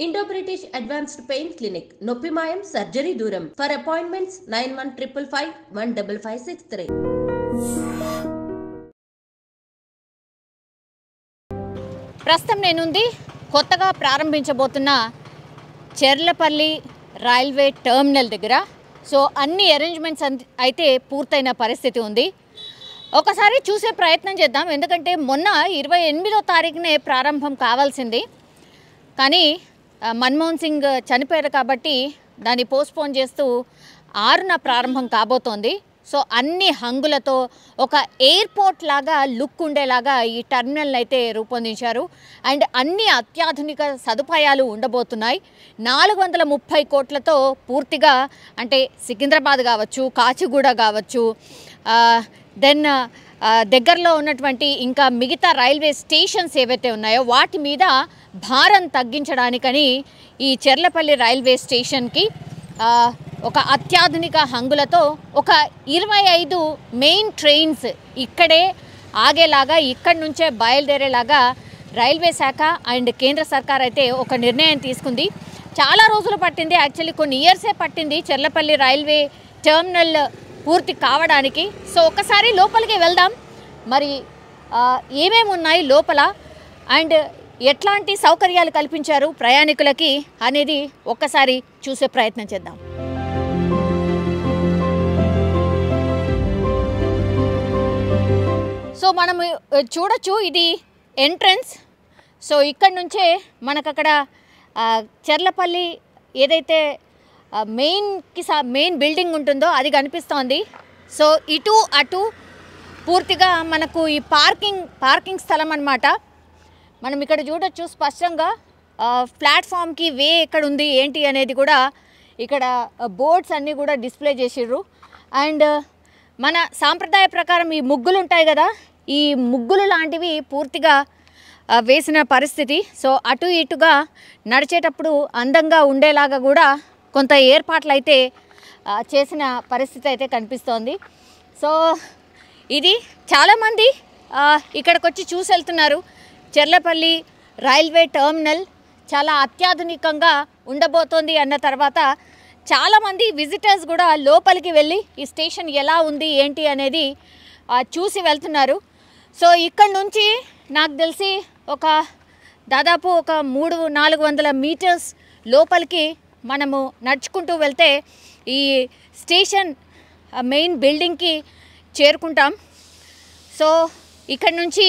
Indo-British Advanced Pain Clinic, Noppimayam Surgery Duram. For appointments 9155515563. ప్రస్తుతం నేనుంది కొత్తగా ప్రారంభించబోతున్న Cherlapally railway terminal దగ్గర. So అన్ని అరేంజ్మెంట్స్ అయితే పూర్తయిన పరిస్థితి ఉంది. ఒకసారి చూసే ప్రయత్నం చేద్దాం, ఎందుకంటే మొన్న 28వ తారీఖునే ప్రారంభం కావాల్సింది, కానీ మన్మోహన్ సింగ్ చనిపోయారు కాబట్టి దాన్ని పోస్ట్పోన్ చేస్తూ 6న ప్రారంభం కాబోతోంది. సో అన్ని హంగులతో ఒక ఎయిర్పోర్ట్ లాగా లుక్ ఉండేలాగా ఈ టర్మినల్ అయితే రూపొందించారు. అండ్ అన్ని అత్యాధునిక సదుపాయాలు ఉండబోతున్నాయి. 430 కోట్లతో పూర్తిగా, అంటే సికింద్రాబాద్ కావచ్చు, కాచిగూడ కావచ్చు, దెన్ దగ్గరలో ఉన్నటువంటి ఇంకా మిగతా రైల్వే స్టేషన్స్ ఏవైతే ఉన్నాయో వాటి మీద భారం తగ్గించడానికని ఈ చెర్లపల్లి రైల్వే స్టేషన్కి ఒక అత్యాధునిక హంగులతో ఒక 25 మెయిన్ ట్రైన్స్ ఇక్కడే ఆగేలాగా, ఇక్కడి నుంచే బయలుదేరేలాగా రైల్వే శాఖ అండ్ కేంద్ర సర్కార్ అయితే ఒక నిర్ణయం తీసుకుంది. చాలా రోజులు పట్టింది, యాక్చువల్లీ కొన్ని ఇయర్సే పట్టింది చెర్లపల్లి రైల్వే టర్మినల్ పూర్తి కావడానికి. సో ఒకసారి లోపలికి వెళ్దాం, మరి ఏమేమి ఉన్నాయి లోపల అండ్ ఎట్లాంటి సౌకర్యాలు కల్పించారు ప్రయాణికులకి అనేది ఒక్కసారి చూసే ప్రయత్నం చేద్దాం. సో మనం చూడొచ్చు, ఇది ఎంట్రన్స్. సో ఇక్కడ నుంచే మనకు అక్కడ చెర్లపల్లి ఏదైతే మెయిన్ బిల్డింగ్ ఉంటుందో అది కనిపిస్తోంది. సో ఇటు అటు పూర్తిగా మనకు ఈ పార్కింగ్ స్థలం అన్నమాట. మనం ఇక్కడ చూడొచ్చు స్పష్టంగా ప్లాట్ఫామ్కి వే ఎక్కడ ఉంది ఏంటి అనేది కూడా ఇక్కడ బోర్డ్స్ అన్నీ కూడా డిస్ప్లే చేసిర్రు. అండ్ మన సాంప్రదాయ ప్రకారం ఈ ముగ్గులు ఉంటాయి కదా, ఈ ముగ్గులు లాంటివి పూర్తిగా వేసిన పరిస్థితి. సో అటు ఇటుగా నడిచేటప్పుడు అందంగా ఉండేలాగా కూడా కొంత ఏర్పాట్లు అయితే చేసిన పరిస్థితి అయితే కనిపిస్తోంది. సో ఇది చాలామంది ఇక్కడికి వచ్చి చూసి వెళ్తున్నారు. చెర్లపల్లి రైల్వే టర్మినల్ చాలా అత్యాధునికంగా ఉండబోతోంది అన్న తర్వాత చాలామంది విజిటర్స్ కూడా లోపలికి వెళ్ళి ఈ స్టేషన్ ఎలా ఉంది ఏంటి అనేది చూసి వెళ్తున్నారు. సో ఇక్కడ నుంచి నాకు తెలిసి దాదాపు ఒక 300-400 మీటర్స్ లోపలికి మనము నడుచుకుంటూ వెళ్తే ఈ స్టేషన్ మెయిన్ బిల్డింగ్కి చేరుకుంటాం. సో ఇక్కడ నుంచి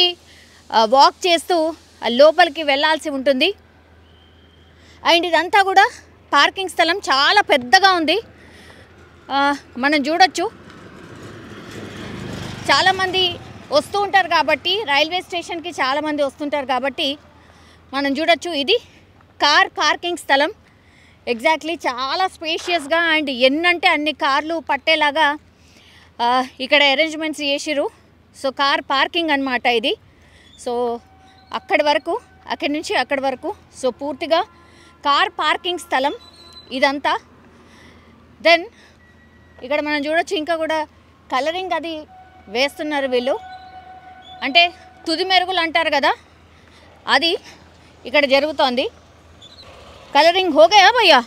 వాక్ చేస్తూ లోపలికి వెళ్ళాల్సి ఉంటుంది. అండ్ ఇదంతా కూడా పార్కింగ్ స్థలం చాలా పెద్దగా ఉంది. మనం చూడొచ్చు, చాలామంది వస్తూ ఉంటారు కాబట్టి, రైల్వే స్టేషన్కి చాలామంది వస్తుంటారు కాబట్టి మనం చూడొచ్చు, ఇది కార్ పార్కింగ్ స్థలం. ఎగ్జాక్ట్లీ చాలా స్పేషియస్గా అండ్ ఎన్నంటే అన్ని కార్లు పట్టేలాగా ఇక్కడ అరేంజ్మెంట్స్ చేసిరు. సో కార్ పార్కింగ్ అన్నమాట ఇది. సో అక్కడి నుంచి అక్కడి వరకు సో పూర్తిగా కార్ పార్కింగ్ స్థలం ఇదంతా. దెన్ ఇక్కడ మనం చూడొచ్చు, ఇంకా కూడా కలరింగ్ అది వేస్తున్నారు వీళ్ళు, అంటే తుది మెరుగులు అంటారు కదా, అది ఇక్కడ జరుగుతోంది. कलरिंग हो गया भैया?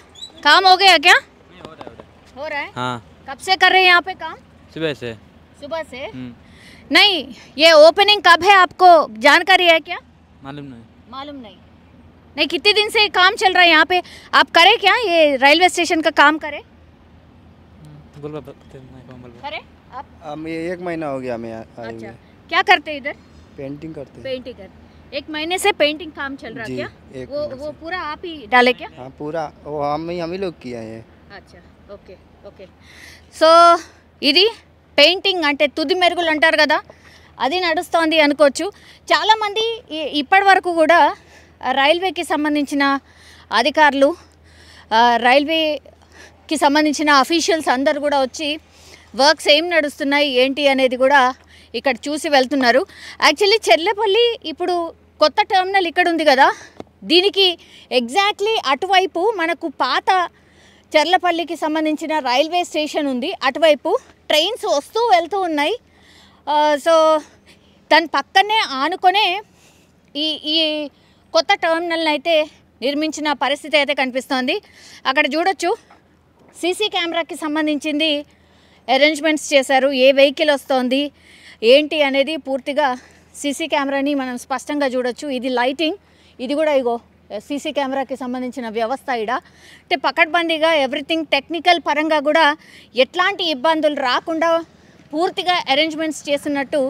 काम हो गया क्या? हो रहा है? हाँ। कब से कर रहे हैं यहाँ पे काम? सुबह से? नहीं, ये ओपनिंग कब है आपको जानकारी है क्या? मालूम नहीं। कितने दिन से काम चल रहा है यहाँ पे? आप करे क्या, ये रेलवे स्टेशन का काम करे आप? ये 1 महीना हो गया मैं आए अच्छा, हुए। क्या करते इधर? पेंटिंग करते हैं। पेंटिंग कर 1 महीने से पेंटिंग काम चल रहा जी, क्या? 1 महीने वो से। पूरा आप ही डाले क्या? हाँ पूरा वो हम ही लोग किया है। अच्छा, ఓకే. సో ఇది పెయింటింగ్, అంటే తుది మెరుగులు అంటారు కదా, అది నడుస్తోంది అనుకోవచ్చు. చాలామంది ఇప్పటి వరకు కూడా రైల్వేకి సంబంధించిన అధికారులు, రైల్వేకి సంబంధించిన అఫీషియల్స్ అందరు కూడా వచ్చి వర్క్స్ ఏం నడుస్తున్నాయి ఏంటి అనేది కూడా ఇక్కడ చూసి వెళ్తున్నారు. యాక్చువల్లీ చెర్లపల్లి ఇప్పుడు కొత్త టర్మినల్ ఇక్కడ ఉంది కదా, దీనికి ఎగ్జాక్ట్లీ అటువైపు మనకు పాత చెర్లపల్లికి సంబంధించిన రైల్వే స్టేషన్ ఉంది. అటువైపు ట్రైన్స్ వస్తూ వెళ్తూ ఉన్నాయి. సో దాని పక్కనే ఆనుకొనే ఈ కొత్త టర్మినల్ని అయితే నిర్మించిన పరిస్థితి అయితే కనిపిస్తోంది. అక్కడ చూడొచ్చు సీసీ కెమెరాకి సంబంధించింది అరేంజ్మెంట్స్ చేశారు. ఏ వెహికల్ వస్తోంది ఏంటి అనేది పూర్తిగా సీసీ కెమెరాని మనం స్పష్టంగా చూడొచ్చు. ఇది లైటింగ్, ఇది కూడా ఇగో సీసీ కెమెరాకి సంబంధించిన వ్యవస్థ ఇడ. అంటే పకడ్బందీగా ఎవ్రీథింగ్ టెక్నికల్ పరంగా కూడా ఎట్లాంటి ఇబ్బందులు రాకుండా పూర్తిగా అరేంజ్మెంట్స్ చేస్తున్నట్టు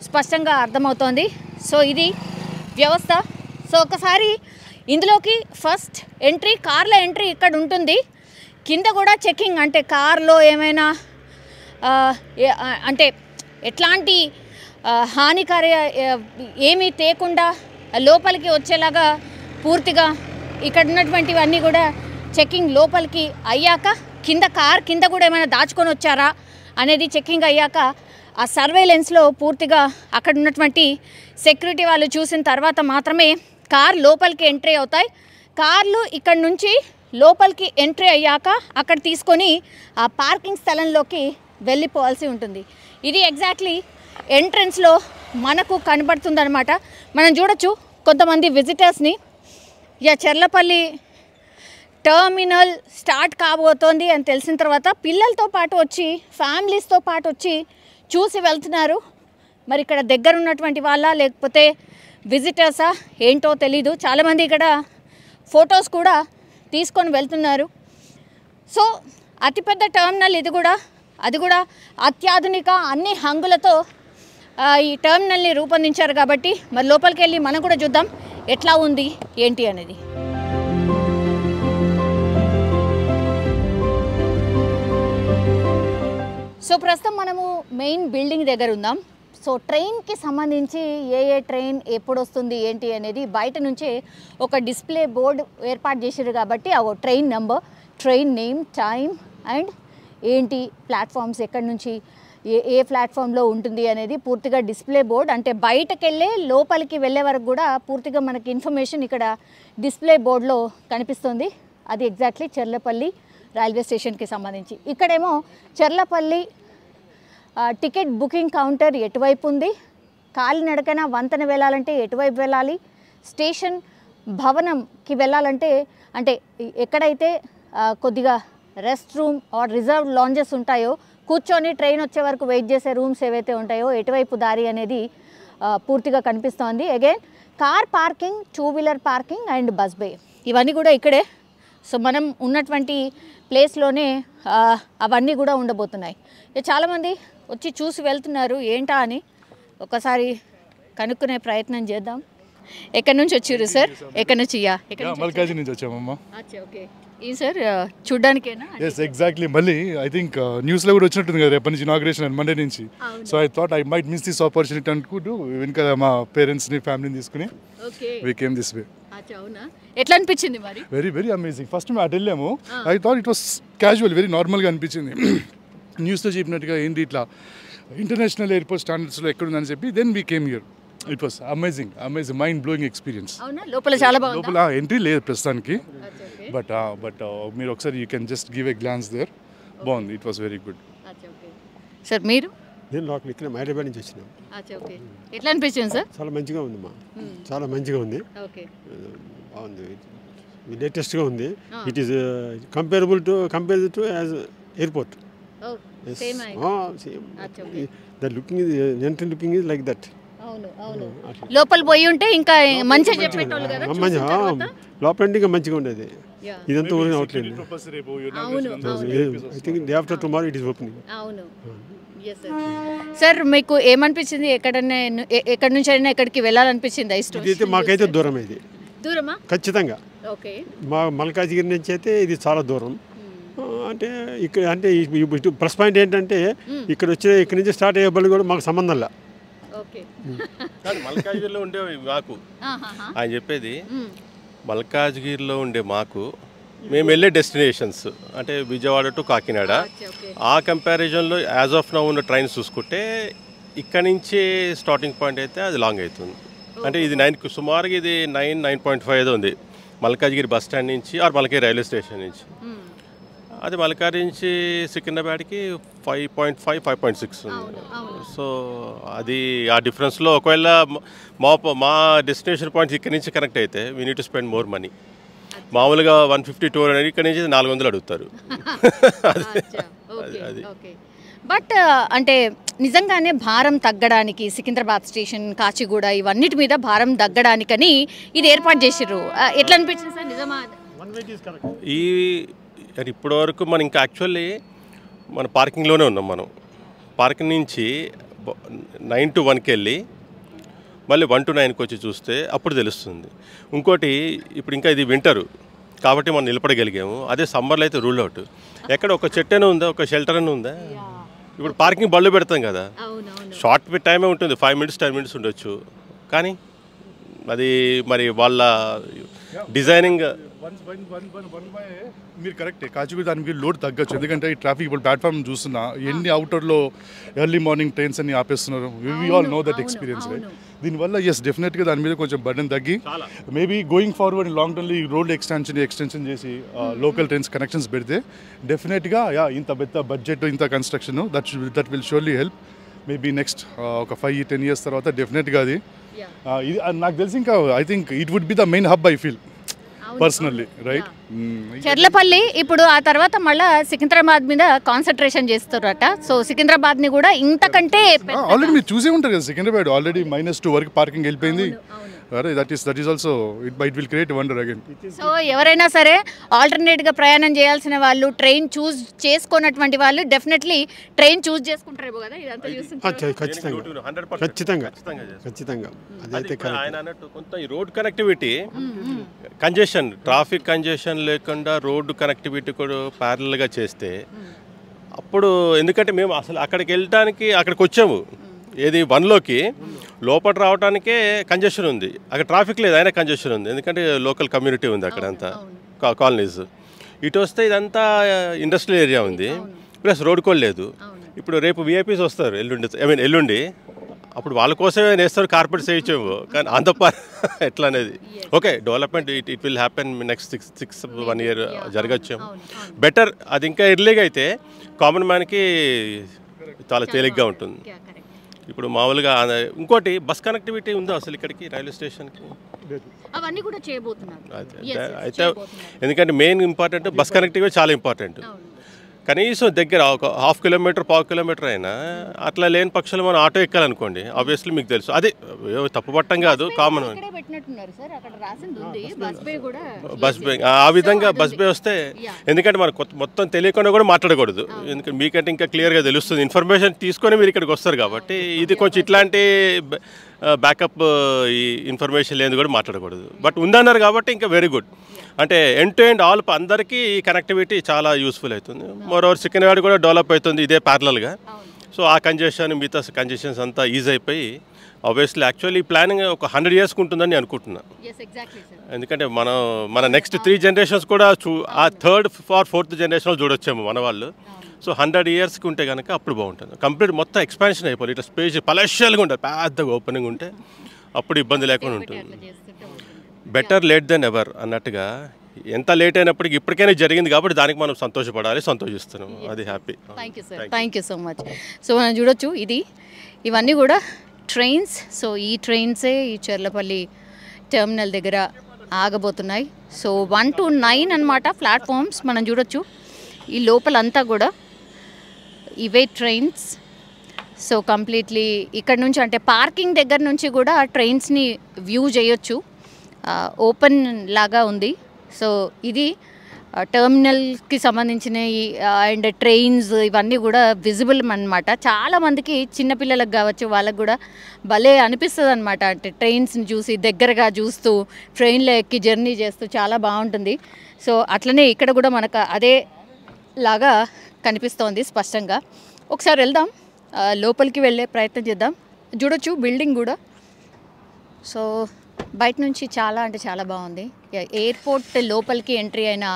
స్పష్టంగా అర్థమవుతోంది. సో ఇది వ్యవస్థ. సో ఒకసారి ఇందులోకి ఫస్ట్ ఎంట్రీ, కార్ల ఎంట్రీ ఇక్కడ ఉంటుంది. కింద కూడా చెకింగ్, అంటే కార్లో ఏమైనా అంటే ఎట్లాంటి హానికర ఏమీ తేకుండా లోపలికి వచ్చేలాగా పూర్తిగా ఇక్కడ ఉన్నటువంటివన్నీ కూడా చెకింగ్ లోపలికి అయ్యాక కార్ కింద కూడా ఏమైనా దాచుకొని వచ్చారా అనేది చెకింగ్ అయ్యాక ఆ సర్వేలెన్స్లో పూర్తిగా అక్కడ ఉన్నటువంటి సెక్యూరిటీ వాళ్ళు చూసిన తర్వాత మాత్రమే కార్ లోపలికి ఎంట్రీ అవుతాయి. కార్లు ఇక్కడ నుంచి లోపలికి ఎంట్రీ అయ్యాక అక్కడ తీసుకొని ఆ పార్కింగ్ స్థలంలోకి వెళ్ళిపోవాల్సి ఉంటుంది. ఇది ఎగ్జాక్ట్లీ ఎంట్రన్స్లో మనకు కనబడుతుందన్నమాట. మనం చూడొచ్చు కొంతమంది విజిటర్స్ని. చెర్లపల్లి టర్మినల్ స్టార్ట్ కాబోతోంది అని తెలిసిన తర్వాత పిల్లలతో పాటు వచ్చి, ఫ్యామిలీస్తో పాటు వచ్చి చూసి వెళ్తున్నారు. మరి ఇక్కడ దగ్గర ఉన్నటువంటి వాళ్ళ లేకపోతే విజిటర్సా ఏంటో తెలీదు. చాలామంది ఇక్కడ ఫొటోస్ కూడా తీసుకొని వెళ్తున్నారు. సో అతిపెద్ద టర్మినల్ ఇది కూడా, అది కూడా అత్యాధునిక అన్ని హంగులతో ఈ టర్మినల్ని రూపొందించారు కాబట్టి మరి లోపలికి వెళ్ళి మనం కూడా చూద్దాం ఎట్లా ఉంది ఏంటి అనేది. సో ప్రస్తుతం మనము మెయిన్ బిల్డింగ్ దగ్గర ఉందాం. సో ట్రైన్కి సంబంధించి ఏ ట్రైన్ ఎప్పుడు వస్తుంది ఏంటి అనేది బయట నుంచే ఒక డిస్ప్లే బోర్డు ఏర్పాటు చేశారు కాబట్టి ఆ train number, train name, time and ఏంటి ప్లాట్ఫామ్స్ ఎక్కడి నుంచి ఏ ప్లాట్ఫామ్లో ఉంటుంది అనేది పూర్తిగా డిస్ప్లే బోర్డ్. అంటే బయటకు వెళ్ళే లోపలికి వెళ్ళే వరకు కూడా పూర్తిగా మనకి ఇన్ఫర్మేషన్ ఇక్కడ డిస్ప్లే బోర్డులో కనిపిస్తుంది. అది ఎగ్జాక్ట్లీ చెర్లపల్లి రైల్వే స్టేషన్కి సంబంధించి. ఇక్కడేమో చెర్లపల్లి టికెట్ బుకింగ్ కౌంటర్ ఎటువైపు ఉంది, కాలినడకన వంతెన వెళ్ళాలంటే ఎటువైపు వెళ్ళాలి, స్టేషన్ భవనంకి వెళ్ళాలంటే అంటే ఎక్కడైతే కొద్దిగా rest room or reserve lounges ఉంటాయో, కూర్చొని ట్రైన్ వచ్చే వరకు వెయిట్ చేసే రూమ్స్ ఏవైతే ఉంటాయో ఎటువైపు దారి అనేది పూర్తిగా కనిపిస్తోంది. Again car parking, two wheeler parking and bus bay ఇవన్నీ కూడా ఇక్కడే. సో మనం ఉన్నటువంటి ప్లేస్లోనే అవన్నీ కూడా ఉండబోతున్నాయి. చాలామంది వచ్చి చూసి వెళ్తున్నారు ఏంటా అని. ఒకసారి కనుక్కునే ప్రయత్నం చేద్దాం. ఎక్కడి నుంచి వచ్చారు సార్? ఎక్కడి నుంచి? మల్కాజీ నుంచి వచ్చామమ్మా. ఓకే. ఈ సార్ చూడ్డానికేనా? Yes exactly. మళ్ళీ ఐ థింక్ న్యూస్లో కూడా వచ్చినట్టుంది కదా రేపటి నుంచి ఇనాగ్రేషన్ మండే నుంచి. So I thought I might miss this opportunity అనుకుంటూ ఇంకా మా పేరెంట్స్ని ఫ్యామిలీని తీసుకుని వి కేమ్ దిస్ వే. ఎట్లా అనిపించింది మరి? Very very amazing. ఫస్ట్ మేము అటు వెళ్ళాము, I thought it was casual, very నార్మల్గా అనిపించింది. న్యూస్లో చెప్పినట్టుగా ఏంటి ఇట్లా ఇంటర్నేషనల్ ఎయిర్పోర్ట్ స్టాండర్డ్స్లో ఎక్కడుందని చెప్పి then we came here. It was amazing mind blowing experience. లోపల చాలా బాగుంది. లోపల ఎంట్రీ లేదు ప్రస్తుతానికి, బట్ మీరు ఒకసారి you can just give a glance there. బాగుంది, it was very good. Sir మీరు? నేను లోకల్ ఇక్కడ హైదరాబాద్ నుంచి వచ్చినాను. ఎట్లా అనిపించింది సార్? చాలా మంచిగా ఉంది మా, చాలా మంచిగా ఉంది, బాగుంది, లేటెస్ట్గా ఉంది. It is compare to as airport. The looking is entry looking is like that. లోపల పోయి ఉంటే ఇంకా మంచిగా చెప్పేటోళ్ళు కదా. లోపల అంటే ఇంకా మంచిగా ఉండేది. ఇదంతా ఊరిని అవుట్లేదు. I think day after tomorrow it is opening. Sir మీకు ఏమనిపించింది? ఎక్కడి నుంచి అయినా ఎక్కడికి వెళ్ళాలనిపించింది? ఇది మాకైతే దూరం, ఇది దూరమా? ఖచ్చితంగా. మా మల్కాజ్గిరి నుంచి అయితే ఇది చాలా దూరం. అంటే ఇక్కడ అంటే ఇటు ప్లస్ పాయింట్ ఏంటంటే ఇక్కడ నుంచి స్టార్ట్ అయ్యే బళ్ళు కూడా మాకు సంబంధం లే. కానీ మల్కాజ్గిరిలో ఉండే మాకు ఆయన చెప్పేది, మల్కాజ్గిరిలో ఉండే మాకు మేము వెళ్ళే డెస్టినేషన్స్ అంటే విజయవాడ టు కాకినాడ, ఆ కంపారిజన్లో యాజ్ ఆఫ్ నౌ ఉన్న ట్రైన్స్ చూసుకుంటే ఇక్కడ నుంచి స్టార్టింగ్ పాయింట్ అయితే అది లాంగ్ అవుతుంది. అంటే ఇది 9 సుమారుగా ఇది 9.5 ఉంది మల్కాజ్గిరి బస్ స్టాండ్ నుంచి ఆర్ మల్కాజ్గిరి రైల్వే స్టేషన్ నుంచి. అది మల్కాజ్గిరి నుంచి సికింద్రాబాద్కి 5.5, 5.6 ఉంది. సో అది ఆ డిఫరెన్స్లో ఒకవేళ మా డెస్టినేషన్ పాయింట్స్ ఇక్కడ నుంచి కనెక్ట్ అయితే we need to spend more money. మామూలుగా 150 200 ఇక్కడ నుంచి 400 అడుగుతారు. అది బట్ అంటే నిజంగానే భారం తగ్గడానికి సికింద్రాబాద్ స్టేషన్, కాచిగూడ ఇవన్నిటి మీద భారం తగ్గడానికని ఇది ఏర్పాటు చేసిర్రు. ఎట్లా అనిపించింది సార్ నిజమా? ఈ ఇప్పటి వరకు మనం ఇంకా యాక్చువల్లీ మన పార్కింగ్లోనే ఉన్నాం. మనం పార్కింగ్ నుంచి 9 to 1కి వెళ్ళి మళ్ళీ 1 to 9కి వచ్చి చూస్తే అప్పుడు తెలుస్తుంది. ఇంకోటి ఇప్పుడు ఇంకా ఇది వింటరు కాబట్టి మనం నిలబడగలిగాము. అదే సమ్మర్లో అయితే రూల్ అవుట్. ఎక్కడ ఒక చెట్టు అయినా ఉందా, ఒక షెల్టర్ అయినా ఉందా? ఇప్పుడు పార్కింగ్ బళ్ళు పెడతాం కదా, షార్ట్ టైమే ఉంటుంది, 5 minutes 10 minutes ఉండొచ్చు. కానీ అది మరి వాళ్ళ డిజైనింగ్ మీరు కరెక్టే. కాచిగూడ దానికి లోడ్ తగ్గచ్చు, ఎందుకంటే ఈ ట్రాఫిక్ ఇప్పుడు ప్లాట్ఫామ్ చూస్తున్నా ఎన్ని అవుటర్లో ఎర్లీ మార్నింగ్ ట్రైన్స్ అన్ని ఆపేస్తున్నారు. We all know that experience right. దీనివల్ల ఎస్ డెఫినెట్గా దాని మీద కొంచెం బర్డెన్ తగ్గి మేబీ గోయింగ్ ఫార్వర్డ్ లాంగ్ టర్మ్లో ఈ రోడ్ ఎక్స్టెన్షన్ చేసి లోకల్ ట్రైన్స్ కనెక్షన్స్ పెడితే డెఫినెట్గా ఇంత పెద్ద బడ్జెట్, ఇంత construction that will surely help. Maybe next ఒక 5-10 years తర్వాత డెఫినెట్గా అది ఇది నాకు తెలిసి ఇంకా I think it would be the main hub I feel personally right. Cherlapalli ఇప్పుడు ఆ తర్వాత మళ్ళీ సికింద్రాబాద్ మీద కాన్సన్ట్రేషన్ చేస్తారట. సో సికింద్రాబాద్ని కూడా ఇంతకంటే ఆల్రెడీ మీరు చూసే ఉంటారు కదా, సికింద్రాబాద్ ఆల్రెడీ -2 వరకు పార్కింగ్ వెళ్ళిపోయింది. That is also it will create wonder again. So ఎవరైనా సరే ఆల్టర్నేట్గా ప్రయాణం చేయాల్సిన వాళ్ళు, ట్రైన్ చూస్ చేసుకున్నటువంటి వాళ్ళు డెఫినెట్లీ ట్రైన్ చూస్ చేసుకుంటారేమో కదా. ఇదంతా చూస్తుంటే ఖచ్చితంగా ఆయన అన్నట్టు కొంత ఈ road connectivity congestion, traffic congestion లేకుండా రోడ్డు కనెక్టివిటీ కూడా ప్యారల్గా చేస్తే అప్పుడు, ఎందుకంటే మేము అసలు అక్కడికి వెళ్ళటానికి అక్కడికి వచ్చాము ఏది 1లోకి లోపల రావడానికే కంజెషన్ ఉంది, అక్కడ ట్రాఫిక్ లేదు అయినా కంజెషన్ ఉంది, ఎందుకంటే లోకల్ కమ్యూనిటీ ఉంది అక్కడంతా కాలనీస్. ఇటు వస్తే ఇదంతా ఇండస్ట్రియల్ ఏరియా ఉంది, ప్లస్ రోడ్ కూడా లేదు. ఇప్పుడు రేపు విఐపీస్ వస్తారు ఎల్లుండి, అప్పుడు వాళ్ళ కోసమే నేస్తారు, కార్పెట్స్ వేయించాము. కానీ అంత ఎట్లా అనేది okay development it will happen next 1 year జరగచ్చేమో బెటర్. అది ఇంకా ఎర్లీగా అయితే కామన్ మ్యాన్కి చాలా తేలిగ్గా ఉంటుంది. ఇప్పుడు మామూలుగా ఇంకోటి బస్ కనెక్టివిటీ ఉందా అసలు ఇక్కడికి రైల్వే స్టేషన్కి? అవన్నీ కూడా చేయబోతున్నారు. అయితే ఎందుకంటే మెయిన్ ఇంపార్టెంట్ బస్ కనెక్టివిటీ చాలా ఇంపార్టెంట్. కనీసం దగ్గర ఒక 1/2 kilometer 1/4 kilometer అయినా అట్లా లేని పక్షులు మనం ఆటో ఎక్కాలనుకోండి, ఆబ్వియస్లీ మీకు తెలుసు అది తప్పు పట్టం కాదు, కామన్ బస్ బే. ఆ విధంగా బస్ బే వస్తే, ఎందుకంటే మనకు మొత్తం తెలియకుండా కూడా మాట్లాడకూడదు, ఎందుకంటే మీకంటే ఇంకా క్లియర్గా తెలుస్తుంది, ఇన్ఫర్మేషన్ తీసుకొని మీరు ఇక్కడికి వస్తారు కాబట్టి. ఇది కొంచెం ఇట్లాంటి బ్యాకప్ ఈ ఇన్ఫర్మేషన్ లేని కూడా మాట్లాడకూడదు. బట్ ఉందన్నారు కాబట్టి ఇంకా వెరీ గుడ్. అంటే ఎండ్ టు ఎండ్ ఆల్ అందరికీ ఈ కనెక్టివిటీ చాలా యూస్ఫుల్ అవుతుంది. మరోవర్ సికింద్రాబాద్ కూడా డెవలప్ అవుతుంది ఇదే ప్యారలల్గా. సో ఆ కంజెషన్ మిగతా కంజెషన్స్ అంతా ఈజీ అయిపోయి ఆబ్వియస్లీ యాక్చువల్లీ ప్లానింగ్ ఒక 100 years ఉంటుందని అనుకుంటున్నాను. ఎందుకంటే మన నెక్స్ట్ 3 generations కూడా ఆ 3rd or 4th generation చూడొచ్చాము మన వాళ్ళు. సో 100 yearsకి ఉంటే కనుక అప్పుడు బాగుంటుంది. కంప్లీట్ మొత్తం ఎక్స్పాన్షన్ అయిపోయి ఇట్లా స్పేస్ పలెషియల్గా ఉంటుంది, పెద్దగా ఓపెనింగ్ ఉంటే అప్పుడు ఇబ్బంది లేకుండా ఉంటుంది. బెటర్ లేట్ దెన్ ఎవర్ అన్నట్టుగా ఎంత లేట్ అయినప్పటికీ ఇప్పటికైనా జరిగింది కాబట్టి దానికి మనం సంతోషపడాలి, సంతోషిస్తున్నాం, అది happy. Thank you so much. So మనం చూడొచ్చు ఇవన్నీ కూడా ట్రైన్స్. సో ఈ ట్రైన్సే ఈ చెర్లపల్లి టెర్మినల్ దగ్గర ఆగబోతున్నాయి. సో 1 to 9 అన్నమాట ప్లాట్ఫామ్స్. మనం చూడొచ్చు ఈ లోపలంతా కూడా ఇవే ట్రైన్స్. సో కంప్లీట్లీ ఇక్కడ నుంచి అంటే పార్కింగ్ దగ్గర నుంచి కూడా ట్రైన్స్ని వ్యూ చేయొచ్చు, ఓపెన్ లాగా ఉంది. సో ఇది టెర్మినల్కి సంబంధించిన అండ్ ట్రైన్స్ ఇవన్నీ కూడా విజిబుల్ అన్నమాట. చాలామందికి చిన్నపిల్లలకు కావచ్చు వాళ్ళకు కూడా భలే అనిపిస్తుంది అనమాట. అంటే ట్రైన్స్ని చూసి దగ్గరగా చూస్తూ ట్రైన్లో ఎక్కి జర్నీ చేస్తూ చాలా బాగుంటుంది. సో అట్లనే ఇక్కడ కూడా మనకు అదే లాగా కనిపిస్తోంది స్పష్టంగా. ఒకసారి వెళ్దాం, లోపలికి వెళ్ళే ప్రయత్నం చేద్దాం. చూడొచ్చు బిల్డింగ్ కూడా. సో బయట నుంచి చాలా అంటే చాలా బాగుంది. ఎయిర్పోర్ట్ లోపలికి ఎంట్రీ అయిన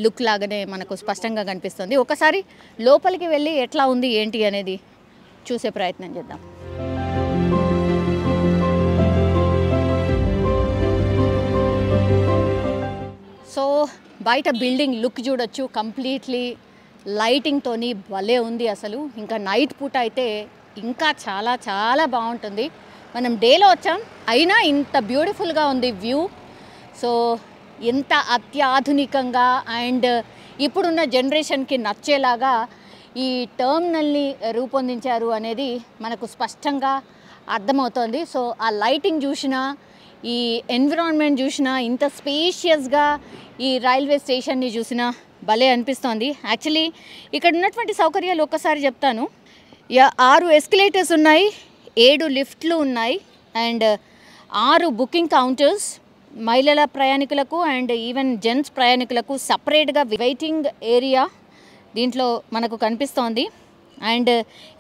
లుక్ లాగానే మనకు స్పష్టంగా కనిపిస్తుంది. ఒకసారి లోపలికి వెళ్ళి ఎట్లా ఉంది ఏంటి అనేది చూసే ప్రయత్నం చేద్దాం. సో బయట బిల్డింగ్ లుక్ చూడొచ్చు, కంప్లీట్లీ లైటింగ్తోని భలే ఉంది అసలు. ఇంకా నైట్ పూట అయితే ఇంకా చాలా చాలా బాగుంటుంది. మనం డేలో వచ్చాం అయినా ఇంత బ్యూటిఫుల్గా ఉంది వ్యూ. సో ఎంత అత్యాధునికంగా అండ్ ఇప్పుడున్న జనరేషన్కి నచ్చేలాగా ఈ టర్మినల్ని రూపొందించారు అనేది మనకు స్పష్టంగా అర్థమవుతోంది. సో ఆ లైటింగ్ చూసినా, ఈ ఎన్విరాన్మెంట్ చూసినా, ఇంత స్పేషియస్గా ఈ రైల్వే స్టేషన్ని చూసినా భలే అనిపిస్తోంది. యాక్చువల్లీ ఇక్కడ ఉన్నటువంటి సౌకర్యాలు ఒక్కసారి చెప్తాను. 6 ఎస్కలేటర్స్ ఉన్నాయి, 7 లిఫ్ట్లు ఉన్నాయి అండ్ 6 బుకింగ్ కౌంటర్స్ మహిళల ప్రయాణికులకు అండ్ ఈవెన్ జెంట్స్ ప్రయాణికులకు సపరేట్గా వెయిటింగ్ ఏరియా దీంట్లో మనకు కనిపిస్తోంది. అండ్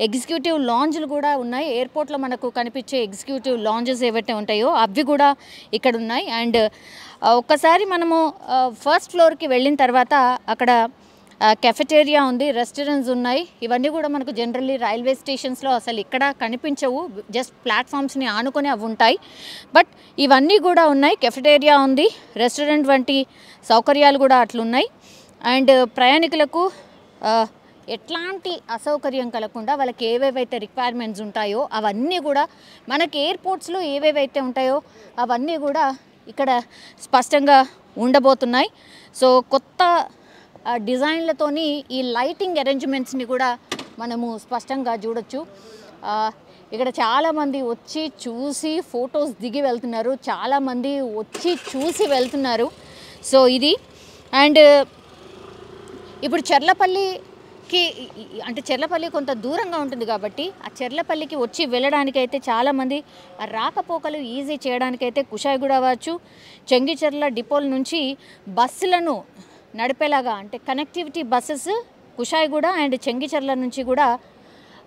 ఎగ్జిక్యూటివ్ లాంజ్లు కూడా ఉన్నాయి. ఎయిర్పోర్ట్లో మనకు కనిపించే ఎగ్జిక్యూటివ్ లాంజెస్ ఏవైతే ఉంటాయో అవి కూడా ఇక్కడ ఉన్నాయి. అండ్ ఒక్కసారి మనము ఫస్ట్ ఫ్లోర్కి వెళ్ళిన తర్వాత అక్కడ కెఫెటేరియా ఉంది, రెస్టారెంట్స్ ఉన్నాయి. ఇవన్నీ కూడా మనకు జనరల్లీ రైల్వే స్టేషన్స్లో అసలు ఇక్కడ కనిపించవు, జస్ట్ ప్లాట్ఫామ్స్ని ఆనుకొని అవి ఉంటాయి. బట్ ఇవన్నీ కూడా ఉన్నాయి. కెఫెటేరియా ఉంది, రెస్టారెంట్ వంటి సౌకర్యాలు కూడా అట్లున్నాయి. అండ్ ప్రయాణికులకు ఎట్లాంటి అసౌకర్యం కలగకుండా వాళ్ళకి ఏవేవైతే రిక్వైర్మెంట్స్ ఉంటాయో అవన్నీ కూడా మనకి ఎయిర్పోర్ట్స్లో ఏవేవైతే ఉంటాయో అవన్నీ కూడా ఇక్కడ స్పష్టంగా ఉండబోతున్నాయి. సో కొత్త డిజైన్లతోని ఈ లైటింగ్ అరేంజ్మెంట్స్ని కూడా మనము స్పష్టంగా చూడొచ్చు. ఇక్కడ చాలామంది వచ్చి చూసి ఫొటోస్ దిగి వెళ్తున్నారు, చాలామంది వచ్చి చూసి వెళ్తున్నారు. సో ఇది అండ్ ఇప్పుడు చెర్లపల్లికి అంటే చెర్లపల్లి కొంత దూరంగా ఉంటుంది కాబట్టి ఆ చెర్లపల్లికి వచ్చి వెళ్ళడానికైతే చాలామంది రాకపోకలు ఈజీ చేయడానికైతే కుషాయిగూడ అవ్వచ్చు, చెంగిచెర్ల డిపోల నుంచి బస్సులను నడిపేలాగా అంటే connectivity buses Kushaiguda and Chengicherla నుంచి కూడా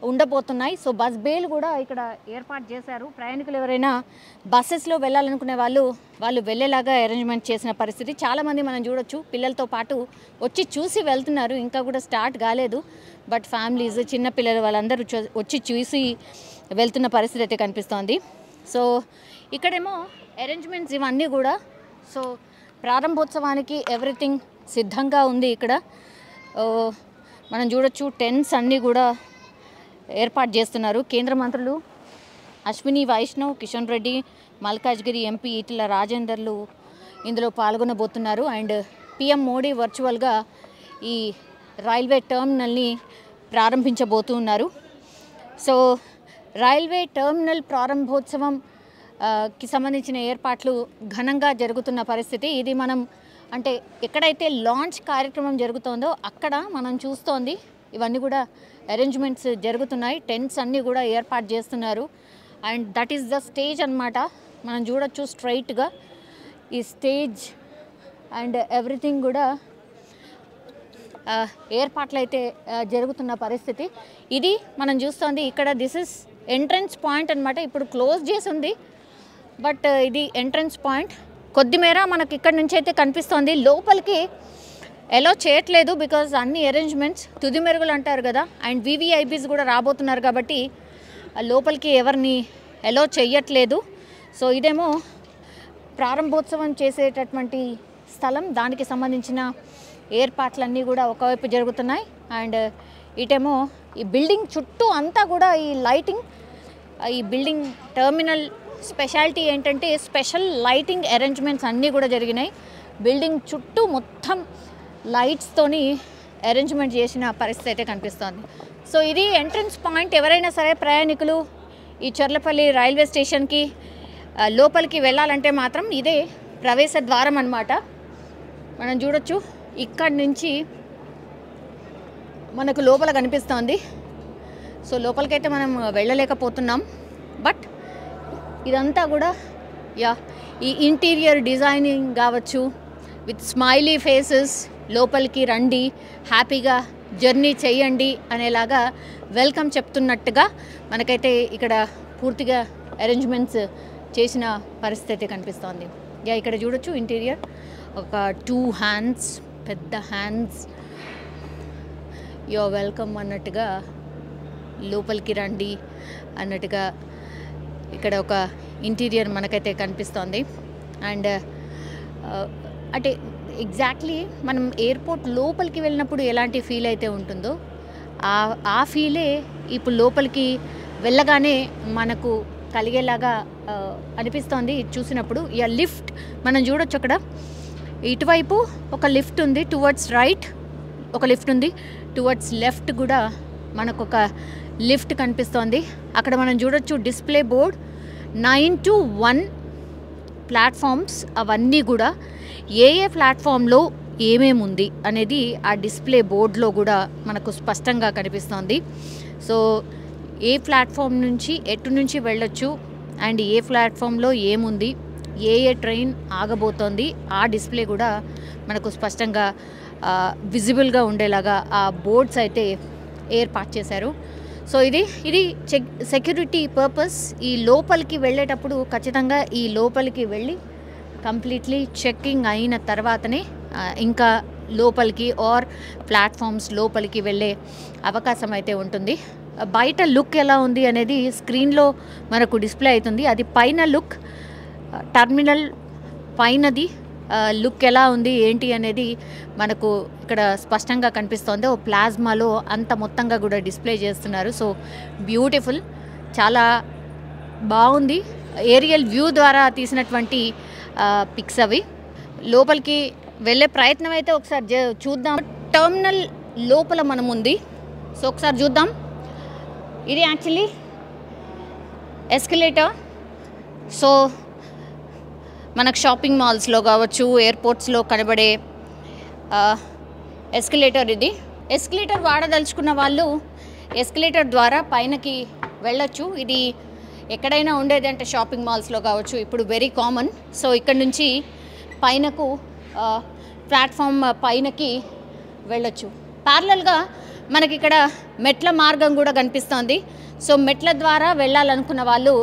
ఉండబోతున్నాయి. సో బస్ బేలు కూడా ఇక్కడ ఏర్పాటు చేశారు. ప్రయాణికులు ఎవరైనా బస్సెస్లో వెళ్ళాలనుకునే వాళ్ళు వెళ్ళేలాగా అరేంజ్మెంట్ చేసిన పరిస్థితి. చాలామంది మనం చూడొచ్చు పిల్లలతో పాటు వచ్చి చూసి వెళ్తున్నారు. ఇంకా కూడా స్టార్ట్ కాలేదు, బట్ ఫ్యామిలీస్ చిన్నపిల్లలు వాళ్ళందరూ వచ్చి చూసి వెళ్తున్న పరిస్థితి అయితే కనిపిస్తోంది. సో ఇక్కడేమో అరేంజ్మెంట్స్ ఇవన్నీ కూడా సో ప్రారంభోత్సవానికి ఎవ్రీథింగ్ సిద్ధంగా ఉంది. ఇక్కడ మనం చూడొచ్చు టెంట్స్ అన్నీ కూడా ఏర్పాటు చేస్తున్నారు. కేంద్ర మంత్రులు అశ్విని వైష్ణవ్, కిషన్ రెడ్డి, మల్కాజ్గిరి ఎంపీ ఈటెల రాజేందర్లు ఇందులో పాల్గొనబోతున్నారు. అండ్ పిఎం మోడీ వర్చువల్గా ఈ రైల్వే టర్మినల్ని ప్రారంభించబోతున్నారు. సో రైల్వే టర్మినల్ ప్రారంభోత్సవం కి సంబంధించిన ఏర్పాట్లు ఘనంగా జరుగుతున్న పరిస్థితి ఇది. మనం అంటే ఎక్కడైతే లాంచ్ కార్యక్రమం జరుగుతోందో అక్కడ మనం చూస్తోంది ఇవన్నీ కూడా అరేంజ్మెంట్స్ జరుగుతున్నాయి. టెంట్స్ అన్నీ కూడా ఏర్పాటు చేస్తున్నారు. And that is the stage అన్నమాట. మనం చూడొచ్చు స్ట్రైట్గా ఈ స్టేజ్ అండ్ ఎవ్రీథింగ్ కూడా ఏర్పాట్లు అయితే జరుగుతున్న పరిస్థితి ఇది. మనం చూస్తోంది ఇక్కడ దిస్ ఇస్ ఎంట్రన్స్ పాయింట్ అన్నమాట. ఇప్పుడు క్లోజ్ చేసి ఉంది, బట్ ఇది ఎంట్రన్స్ పాయింట్. కొద్దిమేర మనకి ఇక్కడ నుంచి అయితే కనిపిస్తోంది. లోపలికి ఎలో చేయట్లేదు బికాజ్ అన్ని అరేంజ్మెంట్స్ తుది మెరుగులు అంటారు కదా. అండ్ వివిఐపీస్ కూడా రాబోతున్నారు కాబట్టి లోపలికి ఎవరిని ఎలో చెయ్యట్లేదు. సో ఇదేమో ప్రారంభోత్సవం చేసేటటువంటి స్థలం, దానికి సంబంధించిన ఏర్పాట్లన్నీ కూడా ఒకవైపు జరుగుతున్నాయి. అండ్ ఇటేమో ఈ బిల్డింగ్ చుట్టూ అంతా కూడా ఈ లైటింగ్, ఈ బిల్డింగ్ టర్మినల్ స్పెషాలిటీ ఏంటంటే స్పెషల్ లైటింగ్ అరేంజ్మెంట్స్ అన్నీ కూడా జరిగినాయి. బిల్డింగ్ చుట్టూ మొత్తం లైట్స్తోని అరేంజ్మెంట్ చేసిన పరిస్థితి అయితే కనిపిస్తోంది. సో ఇది ఎంట్రన్స్ పాయింట్. ఎవరైనా సరే ప్రయాణికులు ఈ చెర్లపల్లి రైల్వే స్టేషన్కి లోపలికి వెళ్ళాలంటే మాత్రం ఇదే ప్రవేశ ద్వారం అన్నమాట. మనం చూడొచ్చు ఇక్కడి నుంచి మనకు లోపల కనిపిస్తోంది. సో లోపలికైతే మనం వెళ్ళలేకపోతున్నాం, బట్ ఇదంతా కూడా ఈ ఇంటీరియర్ డిజైనింగ్ కావచ్చు విత్ స్మైలీ ఫేసెస్, లోపలికి రండి హ్యాపీగా జర్నీ చేయండి అనేలాగా వెల్కమ్ చెప్తున్నట్టుగా మనకైతే ఇక్కడ పూర్తిగా అరేంజ్మెంట్స్ చేసిన పరిస్థితి కనిపిస్తోంది. ఇక్కడ చూడొచ్చు ఇంటీరియర్ ఒక 2 హ్యాండ్స్, పెద్ద హ్యాండ్స్, యో వెల్కమ్ అన్నట్టుగా లోపలికి రండి అన్నట్టుగా ఇక్కడ ఒక ఇంటీరియర్ మనకైతే కనిపిస్తోంది. అండ్ అంటే ఎగ్జాక్ట్లీ మనం ఎయిర్పోర్ట్ లోపలికి వెళ్ళినప్పుడు ఎలాంటి ఫీల్ అయితే ఉంటుందో ఆ ఫీలే ఇప్పుడు లోపలికి వెళ్ళగానే మనకు కలిగేలాగా అనిపిస్తోంది చూసినప్పుడు. లిఫ్ట్ మనం చూడొచ్చు అక్కడ ఇటువైపు ఒక లిఫ్ట్ ఉంది టువర్డ్స్ రైట్, ఒక లిఫ్ట్ ఉంది టువర్డ్స్ లెఫ్ట్ కూడా మనకు ఒక లిఫ్ట్ కనిపిస్తోంది. అక్కడ మనం చూడొచ్చు డిస్ప్లే బోర్డ్ 9 to 1 ప్లాట్ఫామ్స్. అవన్నీ కూడా ఏ ప్లాట్ఫామ్లో ఏమేమి ఉంది అనేది ఆ డిస్ప్లే బోర్డ్లో కూడా మనకు స్పష్టంగా కనిపిస్తోంది. సో ఏ ప్లాట్ఫామ్ నుంచి ఎటు నుంచి వెళ్ళొచ్చు అండ్ ఏ ప్లాట్ఫామ్లో ఏముంది, ఏ ట్రైన్ ఆగబోతోంది, ఆ డిస్ప్లే కూడా మనకు స్పష్టంగా విజిబుల్గా ఉండేలాగా ఆ బోర్డ్స్ అయితే ఏర్పాటు చేశారు. సో ఇది సెక్యూరిటీ పర్పస్. ఈ లోపలికి వెళ్ళేటప్పుడు ఖచ్చితంగా ఈ లోపలికి వెళ్ళి కంప్లీట్లీ చెక్కింగ్ అయిన తర్వాతనే ఇంకా లోపలికి ఆర్ ప్లాట్ఫామ్స్ లోపలికి వెళ్ళే అవకాశం అయితే ఉంటుంది. బయట లుక్ ఎలా ఉంది అనేది స్క్రీన్లో మనకు డిస్ప్లే అవుతుంది. అది పైన లుక్, టర్మినల్ పైనది లుక్ ఎలా ఉంది ఏంటి అనేది మనకు ఇక్కడ స్పష్టంగా కనిపిస్తోంది. ఓ ప్లాజ్మాలో అంత మొత్తంగా కూడా డిస్ప్లే చేస్తున్నారు. సో బ్యూటిఫుల్, చాలా బాగుంది. ఏరియల్ వ్యూ ద్వారా తీసినటువంటి పిక్స్ అవి. లోపలికి వెళ్ళే ప్రయత్నం అయితే ఒకసారి చూద్దాం. టర్మినల్ లోపల మనం ఉంది. సో ఒకసారి చూద్దాం. ఇది యాక్చువల్లీ ఎస్కలేటర్. సో మనకు షాపింగ్ మాల్స్లో కావచ్చు, ఎయిర్పోర్ట్స్లో కనబడే ఎస్కలేటర్ ఇది. ఎస్కలేటర్ వాడదలుచుకున్న వాళ్ళు ఎస్కలేటర్ ద్వారా పైనకి వెళ్ళొచ్చు. ఇది ఎక్కడైనా ఉండేది అంటే షాపింగ్ మాల్స్లో కావచ్చు, ఇప్పుడు వెరీ కామన్. సో ఇక్కడ నుంచి పైనకు ప్లాట్ఫామ్ పైనకి వెళ్ళొచ్చు. ప్యారలల్గా మనకి ఇక్కడ మెట్ల మార్గం కూడా కనిపిస్తోంది. సో మెట్ల ద్వారా వెళ్ళాలనుకున్న వాళ్ళు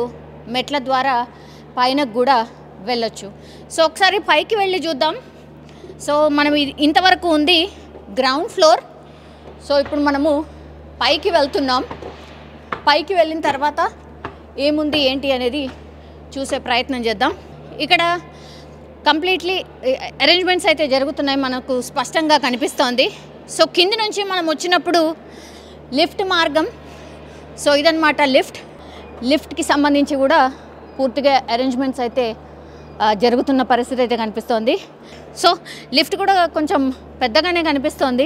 మెట్ల ద్వారా పైనకు కూడా వెళ్ళొచ్చు. సో ఒకసారి పైకి వెళ్ళి చూద్దాం. సో మనం ఇంతవరకు ఉంది గ్రౌండ్ ఫ్లోర్. సో ఇప్పుడు మనము పైకి వెళ్తున్నాం. పైకి వెళ్ళిన తర్వాత ఏముంది ఏంటి అనేది చూసే ప్రయత్నం చేద్దాం. ఇక్కడ కంప్లీట్లీ అరేంజ్మెంట్స్ అయితే జరుగుతున్నాయి, మనకు స్పష్టంగా కనిపిస్తోంది. సో కింది నుంచి మనం వచ్చినప్పుడు లిఫ్ట్ మార్గం. సో ఇదన్నమాట లిఫ్ట్కి సంబంధించి కూడా పూర్తిగా అరేంజ్మెంట్స్ అయితే జరుగుతున్న పరిస్థితి అయితే కనిపిస్తోంది. సో లిఫ్ట్ కూడా కొంచెం పెద్దగానే కనిపిస్తోంది.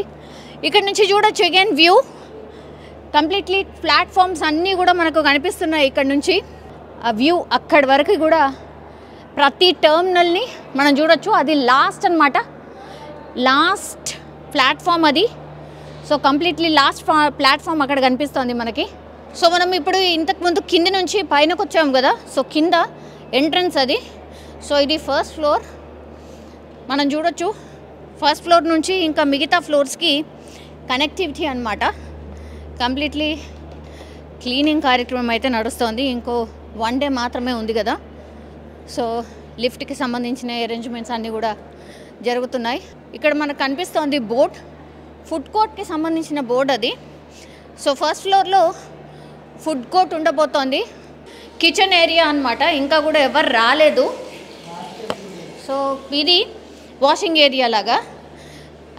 ఇక్కడ నుంచి చూడొచ్చు అగైన్ వ్యూ. కంప్లీట్లీ ప్లాట్ఫామ్స్ అన్నీ కూడా మనకు కనిపిస్తున్నాయి. ఇక్కడ నుంచి ఆ వ్యూ అక్కడి వరకు కూడా ప్రతి టర్మినల్ని మనం చూడొచ్చు. అది లాస్ట్ అన్నమాట, లాస్ట్ ప్లాట్ఫామ్ అది. సో కంప్లీట్లీ లాస్ట్ ప్లాట్ఫామ్ అక్కడ కనిపిస్తోంది మనకి. సో మనం ఇప్పుడు ఇంతకుముందు కింది నుంచి పైనకు వచ్చాము కదా. సో కింద ఎంట్రన్స్ అది. సో ఇది ఫస్ట్ ఫ్లోర్. మనం చూడొచ్చు ఫస్ట్ ఫ్లోర్ నుంచి ఇంకా మిగతా ఫ్లోర్స్కి కనెక్టివిటీ అన్నమాట. కంప్లీట్లీ క్లీనింగ్ కార్యక్రమం అయితే నడుస్తోంది. ఇంకో 1 day మాత్రమే ఉంది కదా. సో లిఫ్ట్కి సంబంధించిన అరేంజ్మెంట్స్ అన్నీ కూడా జరుగుతున్నాయి. ఇక్కడ మనకు కనిపిస్తోంది బోర్డ్, ఫుడ్ కోర్ట్కి సంబంధించిన బోర్డ్ అది. సో ఫస్ట్ ఫ్లోర్లో ఫుడ్ కోర్ట్ ఉండబోతోంది. కిచెన్ ఏరియా అన్నమాట. ఇంకా కూడా ఎవరు రాలేదు. సో ఇది వాషింగ్ ఏరియా లాగా.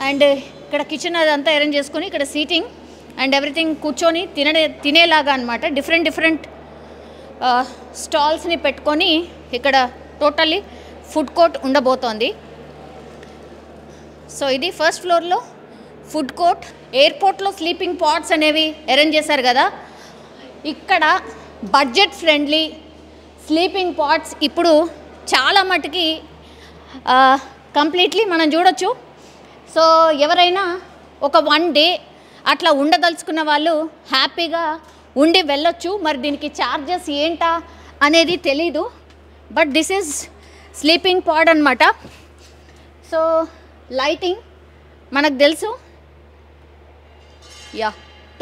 అండ్ ఇక్కడ కిచెన్ అదంతా అరేంజ్ చేసుకొని ఇక్కడ సీటింగ్ అండ్ ఎవ్రీథింగ్ కూర్చొని తినేలాగా అనమాట. డిఫరెంట్ స్టాల్స్ని పెట్టుకొని ఇక్కడ టోటల్లీ ఫుడ్ కోర్ట్ ఉండబోతోంది. సో ఇది ఫస్ట్ ఫ్లోర్లో ఫుడ్ కోర్ట్. ఎయిర్పోర్ట్లో స్లీపింగ్ పాడ్స్ అనేవి అరేంజ్ చేశారు కదా. ఇక్కడ బడ్జెట్ ఫ్రెండ్లీ స్లీపింగ్ పాడ్స్ ఇప్పుడు చాలా మటుకి కంప్లీట్లీ మనం చూడొచ్చు. సో ఎవరైనా ఒక 1 day అట్లా ఉండదలుచుకున్న వాళ్ళు హ్యాపీగా ఉండి వెళ్ళొచ్చు. మరి దీనికి ఛార్జెస్ ఏంటా అనేది తెలీదు, బట్ దిస్ ఈజ్ స్లీపింగ్ పాడ్ అనమాట. సో లైటింగ్ మనకు తెలుసు. యా,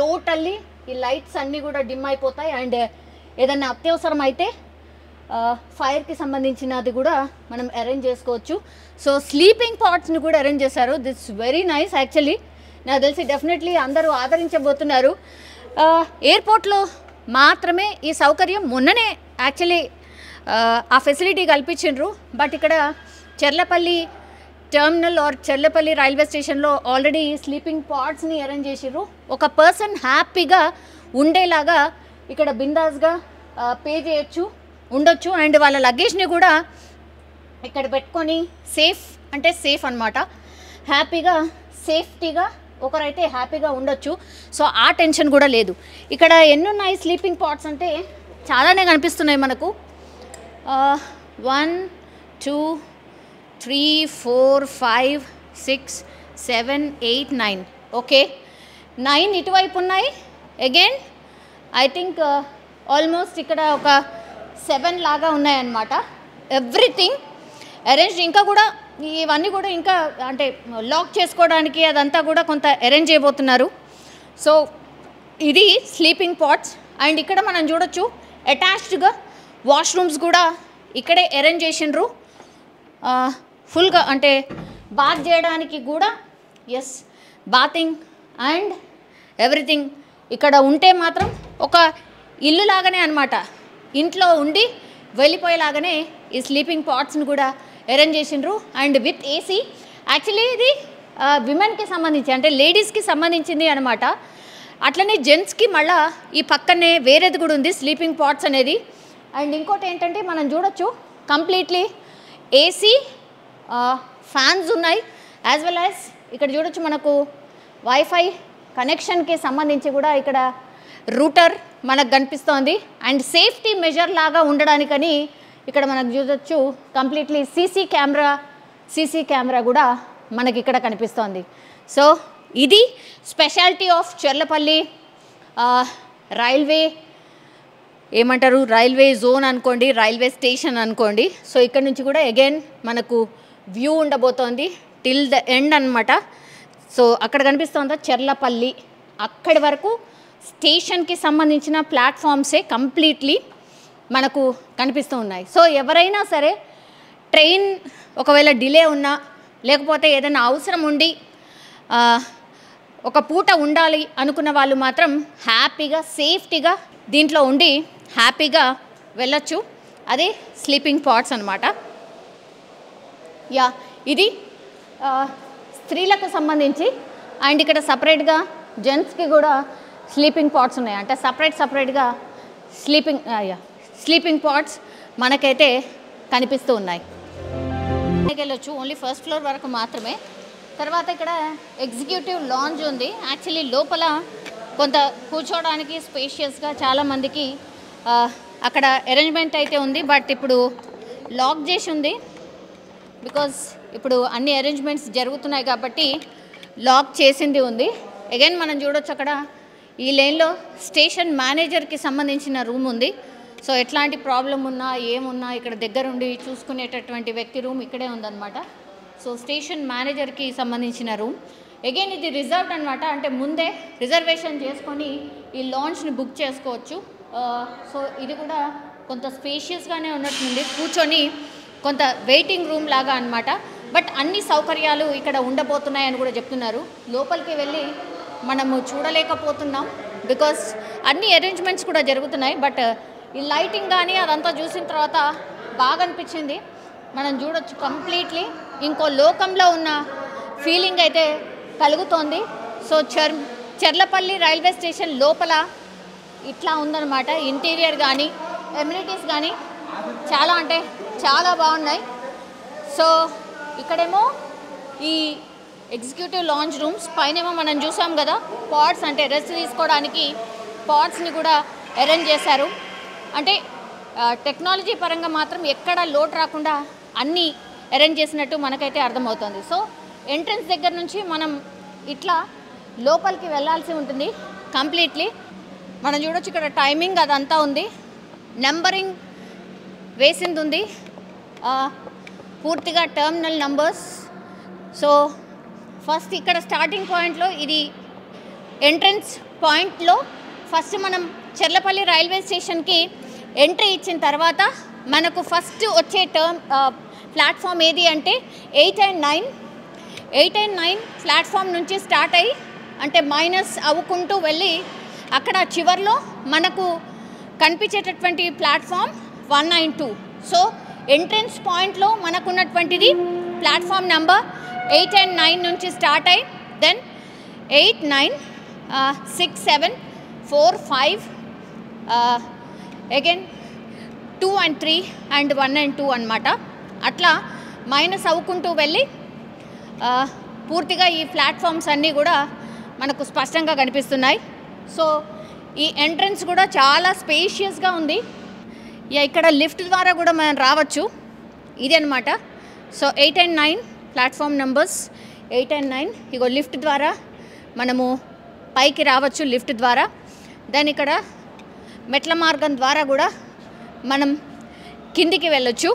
టోటల్లీ ఈ లైట్స్ అన్నీ కూడా డిమ్ అయిపోతాయి. అండ్ ఏదైనా అత్యవసరం అయితే ఫైర్కి సంబంధించినది కూడా మనం అరేంజ్ చేసుకోవచ్చు. సో స్లీపింగ్ పాడ్స్ని కూడా అరేంజ్ చేశారు. This very nice actually. నాకు తెలిసి డెఫినెట్లీ అందరూ ఆదరించబోతున్నారు. ఎయిర్పోర్ట్లో మాత్రమే ఈ సౌకర్యం మొన్ననే యాక్చువల్లీ ఆ ఫెసిలిటీ కల్పించిండ్రు. బట్ ఇక్కడ Cherlapalli terminal or Cherlapalli railway స్టేషన్లో ఆల్రెడీ స్లీపింగ్ పాడ్స్ని అరేంజ్ చేసిర్రు. ఒక పర్సన్ హ్యాపీగా ఉండేలాగా ఇక్కడ బిందాస్గా పే చేయొచ్చు, ఉండొచ్చు. అండ్ వాళ్ళ లగేజ్ని కూడా ఇక్కడ పెట్టుకొని సేఫ్ అంటే సేఫ్ అనమాట. హ్యాపీగా సేఫ్టీగా ఒకరైతే హ్యాపీగా ఉండొచ్చు. సో ఆ టెన్షన్ కూడా లేదు. ఇక్కడ ఎన్ని ఉన్నాయి స్లీపింగ్ పాట్స్ అంటే చాలానే కనిపిస్తున్నాయి మనకు. 1 2 3 4 5 6 7 8 9. ఓకే, 9 ఇటువైపు ఉన్నాయి. అగైన్ ఐ థింక్ ఆల్మోస్ట్ ఇక్కడ ఒక 7 లాగా ఉన్నాయన్నమాట. Everything arrange. ఇంకా కూడా ఇవన్నీ కూడా ఇంకా అంటే లాక్ చేసుకోవడానికి అదంతా కూడా కొంత అరేంజ్ చేయబోతున్నారు. సో ఇది స్లీపింగ్ పాట్స్. అండ్ ఇక్కడ మనం చూడొచ్చు అటాచ్డ్గా వాష్రూమ్స్ కూడా ఇక్కడే అరేంజ్ చేసిండ్రు ఫుల్గా. అంటే బాత్ చేయడానికి కూడా ఎస్ బాతింగ్ అండ్ ఎవ్రీథింగ్ ఇక్కడ ఉంటే మాత్రం ఒక ఇల్లు లాగానే అనమాట. ఇంట్లో ఉండి వెళ్ళిపోయేలాగానే ఈ స్లీపింగ్ పాట్స్ని కూడా అరేంజ్ చేసిండ్రు. And with AC. యాక్చువల్లీ ఇది విమెన్కి సంబంధించి అంటే లేడీస్కి సంబంధించింది అనమాట. అట్లనే జెంట్స్కి మళ్ళీ ఈ పక్కనే వేరేది కూడా ఉంది స్లీపింగ్ పాట్స్ అనేది. అండ్ ఇంకోటి ఏంటంటే మనం చూడొచ్చు కంప్లీట్లీ ఏసీ, ఫ్యాన్స్ ఉన్నాయి. యాజ్ వెల్ యాజ్ ఇక్కడ చూడొచ్చు మనకు వైఫై కనెక్షన్కి సంబంధించి కూడా ఇక్కడ రూటర్ మనకు కనిపిస్తోంది. అండ్ సేఫ్టీ మెజర్ లాగా ఉండడానికని ఇక్కడ మనకు చూడొచ్చు కంప్లీట్లీ సీసీ కెమెరా కూడా మనకి ఇక్కడ కనిపిస్తోంది. సో ఇది స్పెషాలిటీ ఆఫ్ చెర్లపల్లి రైల్వే ఏమంటారు, రైల్వే జోన్ అనుకోండి, రైల్వే స్టేషన్ అనుకోండి. సో ఇక్కడ నుంచి కూడా అగైన్ మనకు వ్యూ ఉండబోతోంది టిల్ ద ఎండ్ అనమాట. సో అక్కడ కనిపిస్తుందా చెర్లపల్లి, అక్కడి వరకు స్టేషన్కి సంబంధించిన ప్లాట్ఫామ్సే కంప్లీట్లీ మనకు కనిపిస్తూ ఉన్నాయి. సో ఎవరైనా సరే ట్రైన్ ఒకవేళ డిలే ఉన్నా లేకపోతే ఏదైనా అవసరం ఉండి ఒక పూట ఉండాలి అనుకున్న వాళ్ళు మాత్రం హ్యాపీగా సేఫ్టీగా దీంట్లో ఉండి హ్యాపీగా వెళ్ళొచ్చు. అదే స్లీపింగ్ పాట్స్ అనమాట. యా ఇది స్త్రీలకు సంబంధించి. అండ్ ఇక్కడ సపరేట్గా జెంట్స్కి కూడా స్లీపింగ్ పాట్స్ ఉన్నాయి. అంటే సపరేట్గా స్లీపింగ్ పాట్స్ మనకైతే కనిపిస్తూ ఉన్నాయి. వెళ్ళొచ్చు ఓన్లీ ఫస్ట్ ఫ్లోర్ వరకు మాత్రమే. తర్వాత ఇక్కడ ఎగ్జిక్యూటివ్ లాంజ్ ఉంది. యాక్చువల్లీ లోపల కొంత కూర్చోవడానికి స్పేషియస్గా చాలామందికి అక్కడ అరేంజ్మెంట్ అయితే ఉంది. బట్ ఇప్పుడు లాక్ చేసి ఉంది బికాజ్ ఇప్పుడు అన్ని అరేంజ్మెంట్స్ జరుగుతున్నాయి కాబట్టి లాక్ చేసింది ఉంది. అగైన్ మనం చూడొచ్చు అక్కడ ఈ లైన్లో స్టేషన్ మేనేజర్కి సంబంధించిన రూమ్ ఉంది. సో ఎట్లాంటి ప్రాబ్లం ఉన్నా ఏమున్నా ఇక్కడ దగ్గరుండి చూసుకునేటటువంటి వ్యక్తి రూమ్ ఇక్కడే ఉందన్నమాట. సో స్టేషన్ మేనేజర్కి సంబంధించిన రూమ్. అగైన్ ఇది రిజర్వ్డ్ అనమాట. అంటే ముందే రిజర్వేషన్ చేసుకొని ఈ లాంచ్ని బుక్ చేసుకోవచ్చు. సో ఇది కూడా కొంత స్పేషియస్గానే ఉన్నట్టుంది, కూర్చొని కొంత వెయిటింగ్ రూమ్ లాగా అనమాట. బట్ అన్ని సౌకర్యాలు ఇక్కడ ఉండబోతున్నాయని కూడా చెప్తున్నారు. లోపలికి వెళ్ళి మనము చూడలేకపోతున్నాం బికాస్ అన్ని అరేంజ్మెంట్స్ కూడా జరుగుతున్నాయి. బట్ ఈ లైటింగ్ కానీ అదంతా చూసిన తర్వాత బాగా అనిపించింది. మనం చూడొచ్చు కంప్లీట్లీ ఇంకో లోకంలో ఉన్న ఫీలింగ్ అయితే కలుగుతోంది. సో చెర్లపల్లి రైల్వే స్టేషన్ లోపల ఇట్లా ఉందన్నమాట. ఇంటీరియర్ కానీ ఎమ్యూనిటీస్ కానీ చాలా అంటే చాలా బాగున్నాయి. సో ఇక్కడేమో ఈ ఎగ్జిక్యూటివ్ లాంజ్ రూమ్స్, పైనేమో మనం చూసాం కదా పాడ్స్, అంటే రెస్ట్ తీసుకోవడానికి పాడ్స్ని కూడా అరేంజ్ చేశారు. అంటే టెక్నాలజీ పరంగా మాత్రం ఎక్కడ లోటు రాకుండా అన్నీ అరేంజ్ చేసినట్టు మనకైతే అర్థమవుతుంది. సో ఎంట్రన్స్ దగ్గర నుంచి మనం ఇట్లా లోపలికి వెళ్ళాల్సి ఉంటుంది కంప్లీట్లీ. మనం చూడొచ్చు ఇక్కడ టైమింగ్ అదంతా ఉంది, నెంబరింగ్ వేసింది ఉంది, పూర్తిగా టర్మినల్ నంబర్స్. సో ఫస్ట్ ఇక్కడ స్టార్టింగ్ పాయింట్లో ఇది ఎంట్రన్స్ పాయింట్లో ఫస్ట్ మనం చెర్లపల్లి రైల్వే స్టేషన్కి ఎంట్రీ ఇచ్చిన తర్వాత మనకు ఫస్ట్ వచ్చే ప్లాట్ఫామ్ ఏది అంటే 8 and 9. 8 and 9 ప్లాట్ఫామ్ నుంచి స్టార్ట్ అయ్యి అంటే మైనస్ అవ్వుకుంటూ వెళ్ళి అక్కడ చివర్లో మనకు కనిపించేటటువంటి ప్లాట్ఫామ్ 192. సో ఎంట్రన్స్ పాయింట్లో మనకున్నటువంటిది ప్లాట్ఫామ్ నెంబర్ 8 and 9 నుంచి స్టార్ట్ అయ్యి then 8, 9, 6, 7, 4, 5 again 2 and 3 and 1 and 2 అనమాట. అట్లా మైనస్ అవ్వుకుంటూ వెళ్ళి పూర్తిగా ఈ ప్లాట్ఫామ్స్ అన్నీ కూడా మనకు స్పష్టంగా కనిపిస్తున్నాయి. సో ఈ ఎంట్రన్స్ కూడా చాలా స్పేషియస్గా ఉంది. ఇక్కడ లిఫ్ట్ ద్వారా కూడా మనం రావచ్చు. ఇది అనమాట. So 8 and 9 platform numbers 8 and 9. Ego lift ద్వారా మనము పైకి రావచ్చు. లిఫ్ట్ ద్వారా దాని ఇక్కడ మెట్ల మార్గం ద్వారా కూడా మనం కిందికి వెళ్ళొచ్చు.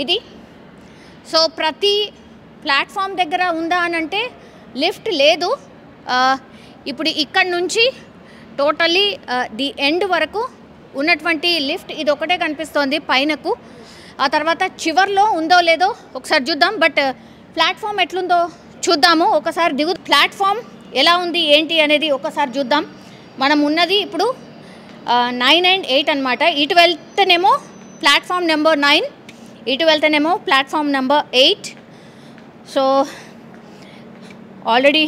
ఇది సో ప్రతి ప్లాట్ఫామ్ దగ్గర ఉందా అని అంటే లిఫ్ట్ లేదు. ఇప్పుడు ఇక్కడ నుంచి టోటల్లీ ది ఎండ్ వరకు ఉన్నటువంటి లిఫ్ట్ ఇది ఒకటే కనిపిస్తోంది పైనకు. ఆ తర్వాత చివర్లో ఉందో లేదో ఒకసారి చూద్దాం. బట్ ప్లాట్ఫామ్ ఎట్లుందో చూద్దాము. ఒకసారి ప్లాట్ఫామ్ ఎలా ఉంది ఏంటి అనేది ఒకసారి చూద్దాం. మనం ఉన్నది ఇప్పుడు 9 and 8 అనమాట. ఇటు వెళ్తేనేమో ప్లాట్ఫామ్ నెంబర్ 9, ఇటు వెళ్తేనేమో platform number 8. So already